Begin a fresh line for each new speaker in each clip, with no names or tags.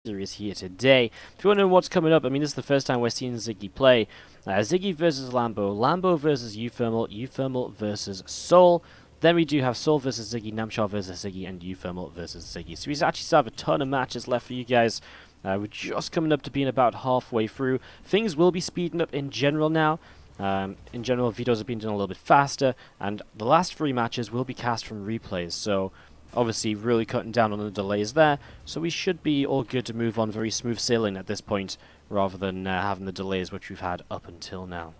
series here today. If you want to know what's coming up, I mean, this is the first time we're seeing Ziggy play. Ziggy versus Lambo, Lambo versus Uthermal, Uthermal versus Soul. Then we do have Soul versus Ziggy, Namshar versus Ziggy, and Uthermal versus Ziggy. So we actually still have a ton of matches left for you guys. We're just coming up to being about halfway through. Things will be speeding up in general now. In general, videos have been done a little bit faster, and the last 3 matches will be cast from replays. So obviously really cutting down on the delays there, so we should be all good to move on very smooth sailing at this point, rather than having the delays which we've had up until now.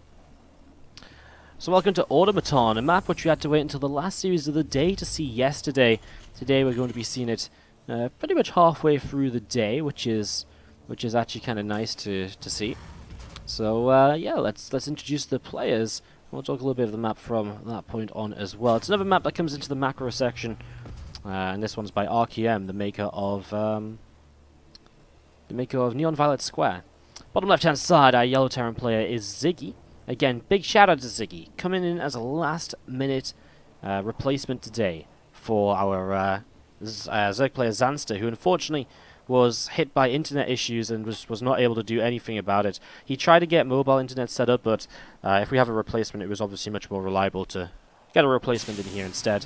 So welcome to Automaton, a map which we had to wait until the last series of the day to see yesterday. Today we're going to be seeing it pretty much halfway through the day, which is actually kind of nice to see. So yeah, let's introduce the players. We'll talk a little bit of the map from that point on as well. It's another map that comes into the macro section. And this one's by RQM, the maker of Neon Violet Square. Bottom left-hand side, our yellow Terran player is Ziggy. Again, big shout out to Ziggy, coming in as a last-minute replacement today for our Zerg player Zanster, who unfortunately was hit by internet issues and was not able to do anything about it. He tried to get mobile internet set up, but if we have a replacement, it was obviously much more reliable to get a replacement in here instead.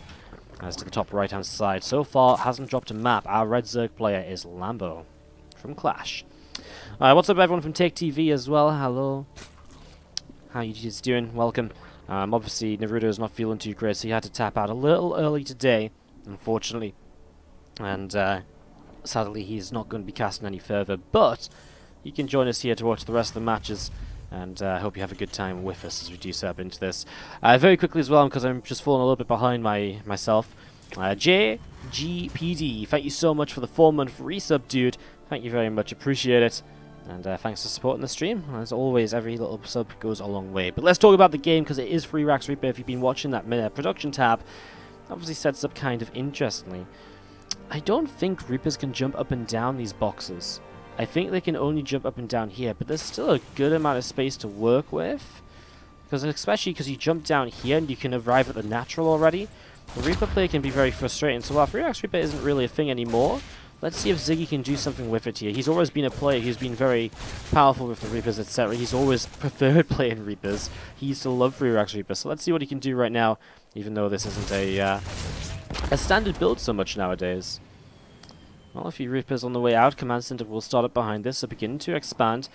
As to the top right hand side, so far hasn't dropped a map. Our red Zerg player is Lambo from Clash. What's up everyone from Take TV as well? Hello. How you guys doing? Welcome. Obviously Naruto is not feeling too great, so he had to tap out a little early today, unfortunately. And sadly he's not going to be casting any further, but you can join us here to watch the rest of the matches. And I hope you have a good time with us as we do step into this. Very quickly as well, because I'm just falling a little bit behind myself. JGPD, thank you so much for the 4-month resub, dude. Thank you very much, appreciate it. And thanks for supporting the stream. As always, every little sub goes a long way. But let's talk about the game, because it is Free Racks Reaper. If you've been watching that production tab, obviously sets up kind of interestingly. I don't think Reapers can jump up and down these boxes. I think they can only jump up and down here, but there's still a good amount of space to work with. Especially because you jump down here and you can arrive at the natural already. The Reaper play can be very frustrating, so while 3x Reaper isn't really a thing anymore, let's see if Ziggy can do something with it here. He's always been a player who's been very powerful with the Reapers, etc. He's always preferred playing Reapers. He used to love 3x Reaper, so let's see what he can do right now, even though this isn't a standard build so much nowadays. Well, a few Reapers on the way out. Command Center will start up behind this, so beginning to expand.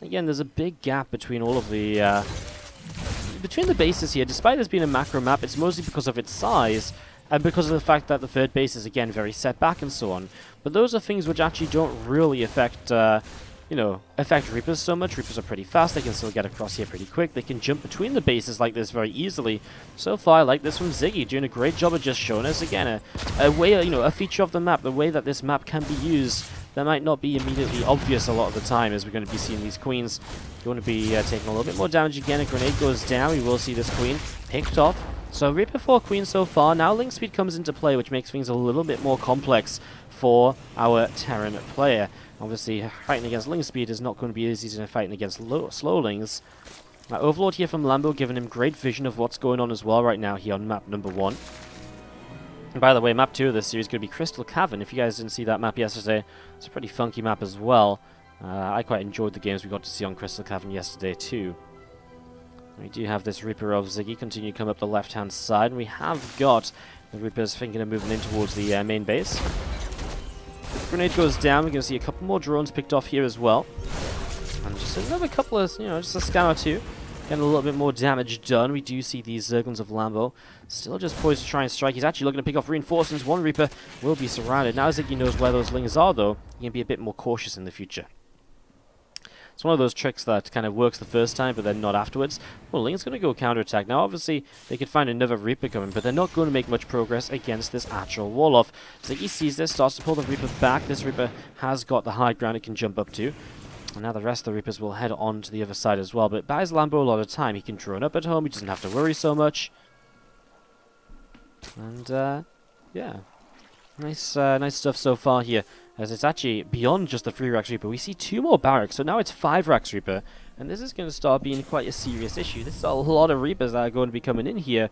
Again, there's a big gap between all of the between the bases here. Despite this being a macro map, it's mostly because of its size and because of the fact that the third base is again very set back and so on. But those are things which actually don't really affect affect Reapers so much. Reapers are pretty fast, they can still get across here pretty quick, they can jump between the bases like this very easily. So far I like this from Ziggy, doing a great job of just showing us again a way, a feature of the map, the way that this map can be used that might not be immediately obvious a lot of the time, as we're going to be seeing these queens. You want to be taking a little bit more damage again. A grenade goes down, we will see this queen picked off. So Reaper 4 queen so far. Now link speed comes into play, which makes things a little bit more complex for our Terran player. Obviously, fighting against link speed is not going to be as easy as fighting against slow links. Overlord here from Lambo, giving him great vision of what's going on as well right now here on map number 1. And by the way, map 2 of this series is going to be Crystal Cavern. If you guys didn't see that map yesterday, it's a pretty funky map as well. I quite enjoyed the games we got to see on Crystal Cavern yesterday too. We do have this Reaper of Ziggy continue to come up the left-hand side, and we have got the Reapers thinking of moving in towards the main base. Grenade goes down, we're going to see a couple more drones picked off here as well. And just another couple of, just a scan or two. Getting a little bit more damage done. We do see these Zerglings of Lambo still just poised to try and strike. He's actually looking to pick off reinforcements. One Reaper will be surrounded. Now Ziggy knows where those lings are though, he can be a bit more cautious in the future. It's one of those tricks that kind of works the first time, but then not afterwards. Well, Ling's going to go counterattack. Now, obviously, they could find another Reaper coming, but they're not going to make much progress against this actual wall-off. Ziggy sees this, starts to pull the Reaper back. This Reaper has got the high ground it can jump up to. And now the rest of the Reapers will head on to the other side as well. But it buys Lambo a lot of time. He can drone up at home. He doesn't have to worry so much. And, yeah. Nice stuff so far here. As it's actually beyond just the 3 Rax Reaper. We see 2 more barracks, so now it's 5 Rax Reaper. And this is going to start being quite a serious issue. This is a lot of Reapers that are going to be coming in here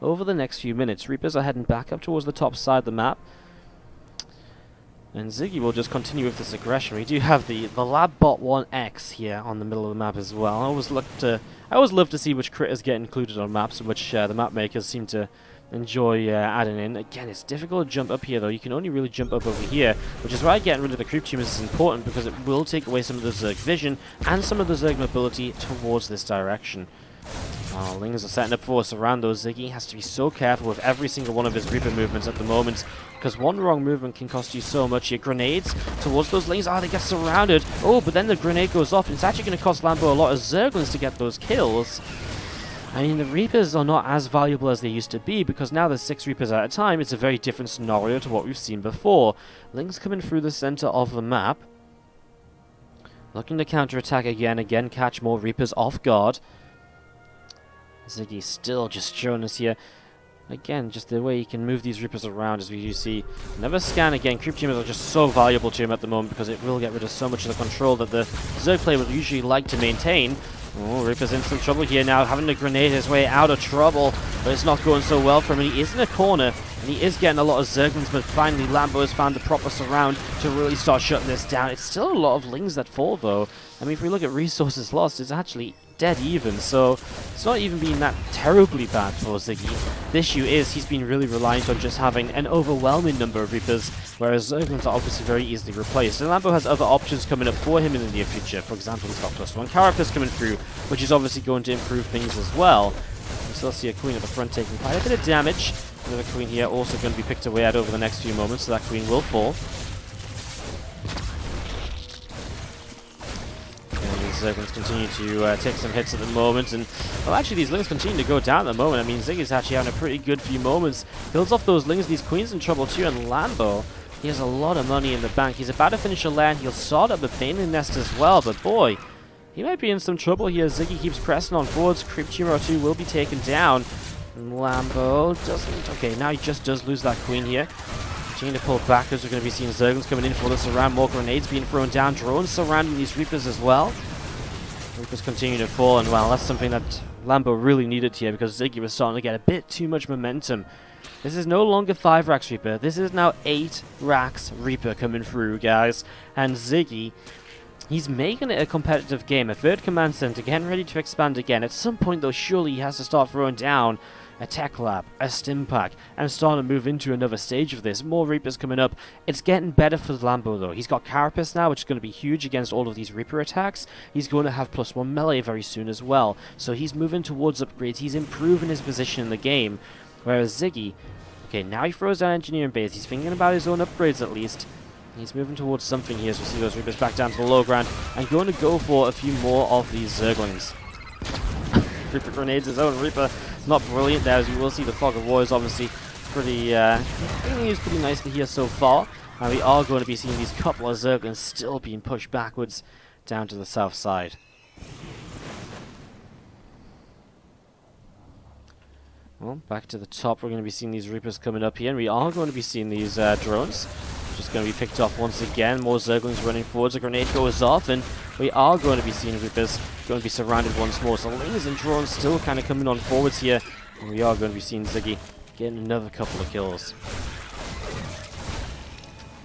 over the next few minutes. Reapers are heading back up towards the top side of the map. And Ziggy will just continue with this aggression. We do have the Labbot 1X here on the middle of the map as well. I always love to see which critters get included on maps and which the map makers seem to enjoy adding in. Again, it's difficult to jump up here though. You can only really jump up over here, which is why getting rid of the creep tumors is important, because it will take away some of the Zerg vision and some of the Zerg mobility towards this direction. Lings are setting up for us around those. Ziggy has to be so careful with every single one of his Reaper movements at the moment, because one wrong movement can cost you so much. Your grenades towards those Lings, they get surrounded. Oh, but then the grenade goes off. It's actually going to cost Lambo a lot of Zerglings to get those kills. I mean, the Reapers are not as valuable as they used to be, because now there's 6 Reapers at a time. It's a very different scenario to what we've seen before. Lings coming through the center of the map, looking to counterattack again, catch more Reapers off guard. Ziggy still just showing us here. Again, just the way he can move these Reapers around, as we see. Never scan again. Creep tumors are just so valuable to him at the moment, because it will get rid of so much of the control that the Zerg player would usually like to maintain. Oh, Reaper's in some trouble here now, having to grenade his way out of trouble, but it's not going so well for him. He is in a corner, and he is getting a lot of Zerglings, but finally Lambo has found the proper surround to really start shutting this down. It's still a lot of Lings that fall, though. I mean, if we look at resources lost, it's actually dead even, so it's not even been that terribly bad for Ziggy. The issue is he's been really reliant on just having an overwhelming number of Reapers, whereas Zerglings are obviously very easily replaced. And Lambo has other options coming up for him in the near future. For example, he's got +1 Carapace coming through, which is obviously going to improve things as well. We still see a Queen at the front taking quite a bit of damage. Another Queen here also going to be picked away at over the next few moments, so that Queen will fall. Zerglings continue to take some hits at the moment, and well, actually these Lings continue to go down at the moment. I mean, Ziggy's actually having a pretty good few moments. Builds off those Lings, these Queens in trouble too, and Lambo, he has a lot of money in the bank. He's about to finish a land. He'll start up a Baneling Nest as well, but boy, he might be in some trouble here. Ziggy keeps pressing on forwards. Creep tumor or 2 will be taken down. And Lambo doesn't. Okay, now he just does lose that Queen here. Continue to pull back as we're going to be seeing Zerglings coming in for the surround. More grenades being thrown down. Drones surrounding these Reapers as well. Reapers continue to fall, and well, that's something that Lambo really needed here, because Ziggy was starting to get a bit too much momentum. This is no longer 5 racks Reaper, this is now 8 racks Reaper coming through, guys. And Ziggy, he's making it a competitive game. A 3rd command center, getting ready to expand again. At some point though, surely he has to start throwing down a tech lab, a stim pack, and starting to move into another stage of this. More Reapers coming up. It's getting better for Lambo though. He's got Carapace now, which is going to be huge against all of these Reaper attacks. He's going to have +1 melee very soon as well. So he's moving towards upgrades. He's improving his position in the game. Whereas Ziggy, okay, now he throws down engineering base. He's thinking about his own upgrades at least. He's moving towards something here, as we see those Reapers back down to the low ground, and going to go for a few more of these Zerglings. Reaper grenades his own Reaper. Not brilliant there, as you will see. The Fog of War is obviously pretty being used pretty nicely here so far. And we are going to be seeing these couple of Zerglings still being pushed backwards down to the south side. Well, back to the top, we're going to be seeing these Reapers coming up here, and we are going to be seeing these drones. Just going to be picked off once again. More Zerglings running forwards. A grenade goes off, and we are going to be seeing Reapers going to be surrounded once more. So Lings and drones still kind of coming on forwards here, and we are going to be seeing Ziggy getting another couple of kills.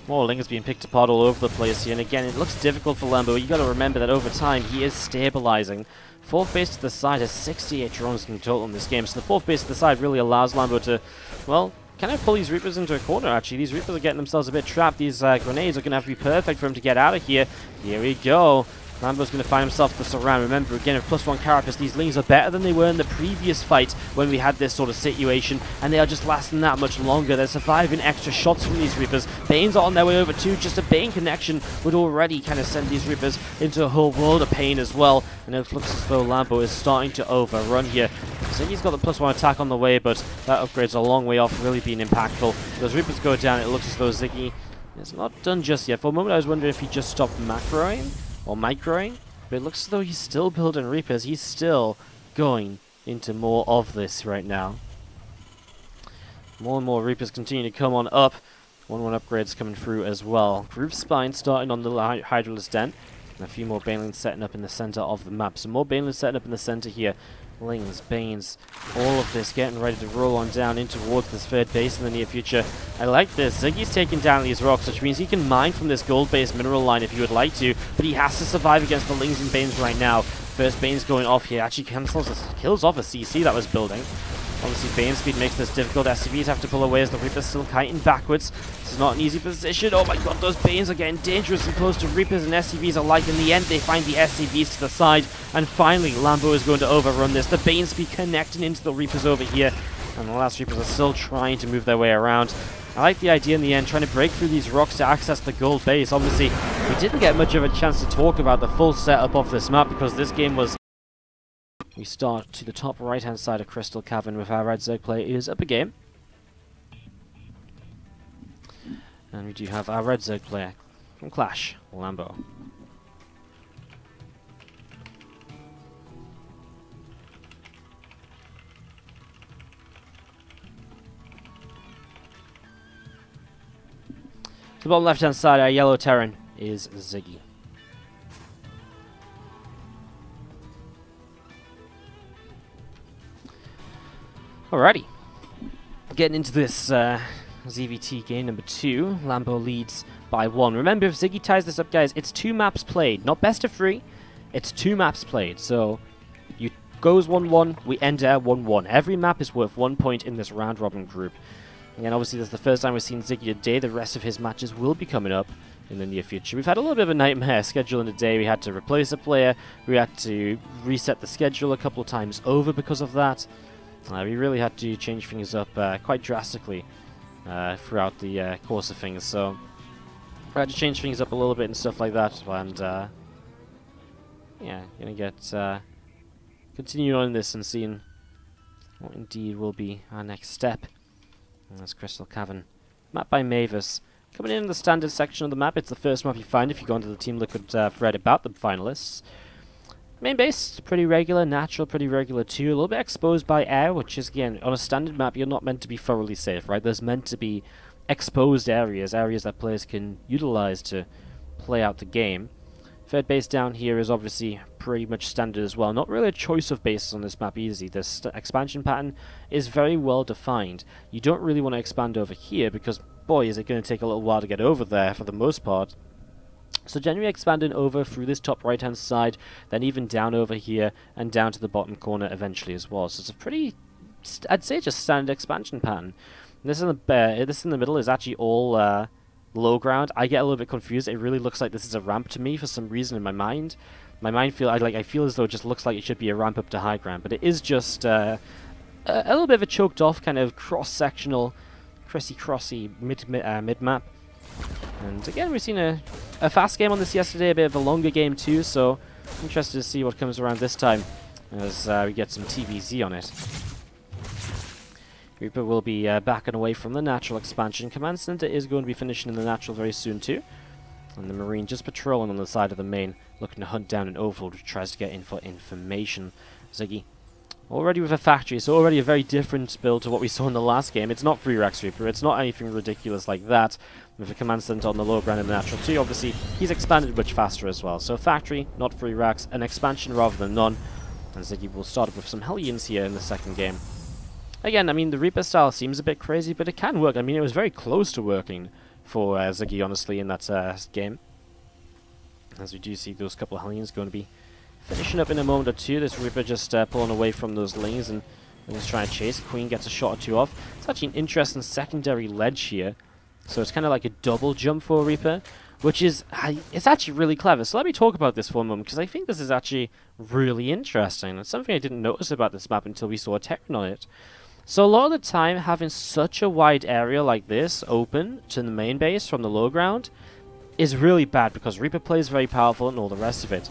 More Lings being picked apart all over the place here, and again, it looks difficult for Lambo. You got to remember that over time he is stabilizing. 4th base to the side has 68 drones in total in this game, so the 4th base to the side really allows Lambo to, well, can I pull these Reapers into a corner, actually? These Reapers are getting themselves a bit trapped. These grenades are going to have to be perfect for him to get out of here. Here we go. Lambo's going to find himself the surround. Remember, again, with +1 Carapace, these Lings are better than they were in the previous fight when we had this sort of situation, and they are just lasting that much longer. They're surviving extra shots from these Reapers. Banes are on their way over too. Just a Bane connection would already kind of send these Reapers into a whole world of pain as well. And it looks as though Lambo is starting to overrun here. Ziggy's got the +1 attack on the way, but that upgrade's a long way off really being impactful. Those Reapers go down, it looks as though Ziggy is not done just yet. For a moment I was wondering if he just stopped macroing or microing, but it looks as though he's still building Reapers. He's still going into more of this right now. More and more Reapers continue to come on up. 1-1 upgrades coming through as well. Groove Spine starting on the Hydralisk Den. And a few more Banelings setting up in the center of the map. So more Banelings setting up in the center here. Lings, Banes, all of this getting ready to roll on down in towards this third base in the near future. I like this. Ziggy's taking down these rocks, which means he can mine from this gold-based mineral line if he would like to, but he has to survive against the Lings and Banes right now. First Bane's going off here, actually kills off a CC that was building. Obviously, Bane speed makes this difficult. SCVs have to pull away as the Reaper's still kiting backwards. This is not an easy position. Oh my god, those Banes are getting dangerously close to Reapers and SCVs alike. In the end, they find the SCVs to the side. And finally, Lambo is going to overrun this. The Bane speed connecting into the Reapers over here. And the last Reapers are still trying to move their way around. I like the idea in the end, trying to break through these rocks to access the gold base. Obviously, we didn't get much of a chance to talk about the full setup of this map because this game was... We start to the top right-hand side of Crystal Cavern with our Red Zerg players up a game. And we do have our Red Zerg player from Clash, Lambo. To the bottom left-hand side, our yellow Terran is Ziggy. Alrighty, getting into this ZvT game number 2, Lambo leads by 1. Remember, if Ziggy ties this up, guys, it's 2 maps played, not best of 3, it's 2 maps played, so you goes 1-1, we end at 1-1. Every map is worth 1 point in this round-robin group. And obviously, this is the first time we've seen Ziggy today. The rest of his matches will be coming up in the near future. We've had a little bit of a nightmare scheduling today. We had to replace a player, we had to reset the schedule a couple of times over because of that. We really had to change things up quite drastically throughout the course of things, so we had to change things up a little bit and stuff like that, and yeah, gonna get continue on this and seeing what indeed will be our next step. And that's Crystal Cavern, map by Mavis. Coming in the standard section of the map, it's the first map you find if you go onto the Team Liquid thread about the finalists. Main base, pretty regular, natural, pretty regular too. A little bit exposed by air, which is, again, on a standard map, you're not meant to be thoroughly safe, right? There's meant to be exposed areas, areas that players can utilize to play out the game. Third base down here is obviously pretty much standard as well. Not really a choice of bases on this map easy. This expansion pattern is very well defined. You don't really want to expand over here because, boy, is it going to take a little while to get over there for the most part. So generally expanding over through this top right hand side, then even down over here and down to the bottom corner eventually as well. So it's a pretty, I'd say, just standard expansion pattern. And this in the middle is actually all low ground. I get a little bit confused. It really looks like this is a ramp to me for some reason in my mind. I feel as though it just looks like it should be a ramp up to high ground, but it is just a little bit of a choked off kind of cross-sectional, crissy-crossy mid-map. And again, we've seen a fast game on this yesterday, a bit of a longer game too, so interested to see what comes around this time as we get some TVZ on it. Reaper will be backing away from the natural expansion. Command Center is going to be finishing in the natural very soon too. And the Marine just patrolling on the side of the main, looking to hunt down an Overlord which tries to get in for information. Ziggy already with a factory, so already a very different build to what we saw in the last game. It's not 3 Rax Reaper, it's not anything ridiculous like that. With a Command Center on the low ground in the natural too, obviously he's expanded much faster as well. So factory, not 3 Racks, an expansion rather than none. And Ziggy will start with some Hellions here in the second game. Again, I mean, the Reaper style seems a bit crazy, but it can work. I mean, it was very close to working for Ziggy, honestly, in that game. As we do see those couple of Hellions going to be finishing up in a moment or two. This Reaper just pulling away from those Lings and just trying to chase. Queen gets a shot or two off. It's actually an interesting secondary ledge here. So it's kind of like a double jump for a Reaper, which is, it's actually really clever. So let me talk about this for a moment, because I think this is actually really interesting. It's something I didn't notice about this map until we saw a Terran on it. So a lot of the time, having such a wide area like this open to the main base from the low ground is really bad, because Reaper plays very powerful and all the rest of it.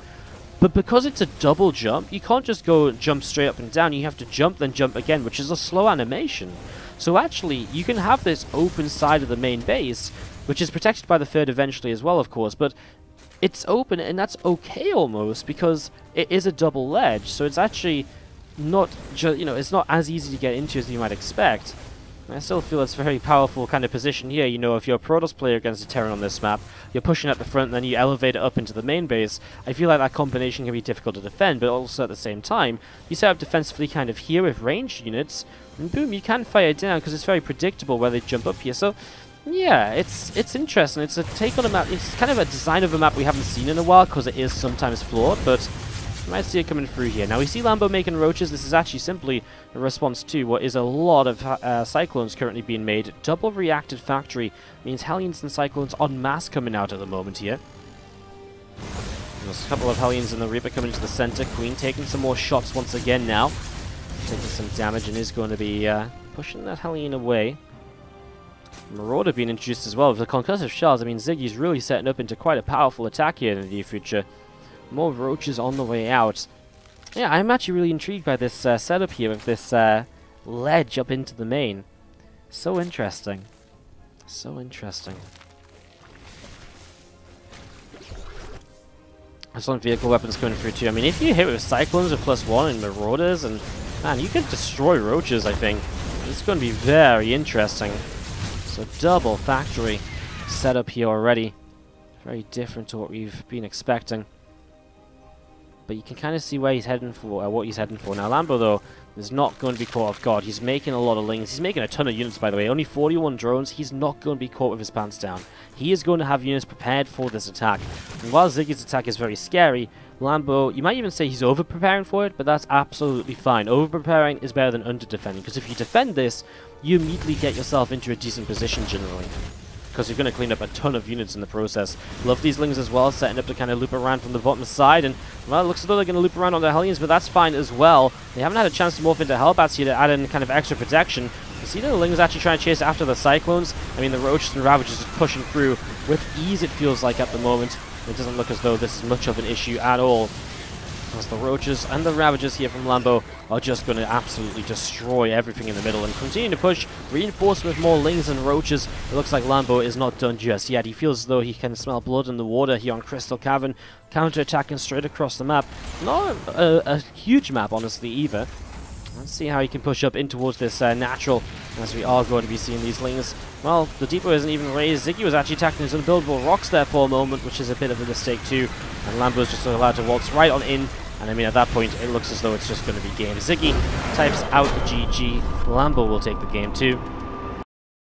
But because it's a double jump, you can't just go jump straight up and down. You have to jump, then jump again, which is a slow animation. So actually, you can have this open side of the main base, which is protected by the third eventually as well, of course, but it's open, and that's okay almost, because it is a double ledge, so it's actually not, it's not as easy to get into as you might expect. I still feel it's a very powerful kind of position here. You know, if you're a Protoss player against a Terran on this map, you're pushing at the front and then you elevate it up into the main base. I feel like that combination can be difficult to defend, but also at the same time, you set up defensively kind of here with ranged units, and boom, you can fire it down because it's very predictable where they jump up here. So, yeah, it's interesting. It's a take on a map. It's kind of a design of a map we haven't seen in a while because it is sometimes flawed, but you might see it coming through here. Now we see Lambo making roaches. This is actually simply a response to what is a lot of Cyclones currently being made. Double reacted factory means Hellions and Cyclones en masse coming out at the moment here. There's a couple of Hellions in the Reaper coming into the center. Queen taking some more shots once again now. Taking some damage and is going to be pushing that Hellion away. Marauder being introduced as well. With the concussive shells, I mean, Ziggy's really setting up into quite a powerful attack here in the near future. More roaches on the way out. Yeah, I'm actually really intrigued by this setup here with this ledge up into the main. So interesting. So interesting. Some vehicle weapons coming through too. I mean, if you hit with Cyclones with +1 and Marauders, and man, you can destroy roaches, I think. It's going to be very interesting. So double factory setup here already. Very different to what we've been expecting. But you can kind of see where he's heading for, what he's heading for. Now, Lambo, though, is not going to be caught off guard. He's making a lot of lings. He's making a ton of units, by the way. Only 41 drones. He's not going to be caught with his pants down. He is going to have units prepared for this attack. And while Ziggy's attack is very scary, Lambo, you might even say he's over-preparing for it, but that's absolutely fine. Over-preparing is better than under-defending, because if you defend this, you immediately get yourself into a decent position, generally. Because you're going to clean up a ton of units in the process. Love these lings as well, setting up to kind of loop around from the bottom side, and well, it looks as though they're going to loop around on the Hellions, but that's fine as well. They haven't had a chance to morph into Hellbats here to add in kind of extra protection. You see the lings actually trying to chase after the Cyclones. I mean, the Roaches and Ravagers just pushing through with ease, it feels like, at the moment. It doesn't look as though this is much of an issue at all. As the Roaches and the Ravagers here from Lambo are just going to absolutely destroy everything in the middle and continue to push, reinforce with more Lings and Roaches. It looks like Lambo is not done just yet. He feels as though he can smell blood in the water here on Crystal Cavern, counter-attacking straight across the map. Not a huge map, honestly, either. Let's see how he can push up in towards this natural, as we are going to be seeing these Lings. Well, the depot isn't even raised. Ziggy was actually attacking his unbuildable rocks there for a moment, which is a bit of a mistake too. And Lambo's just allowed to waltz right on in. And I mean, at that point, it looks as though it's just going to be game. Ziggy types out GG. Lambo will take the game too.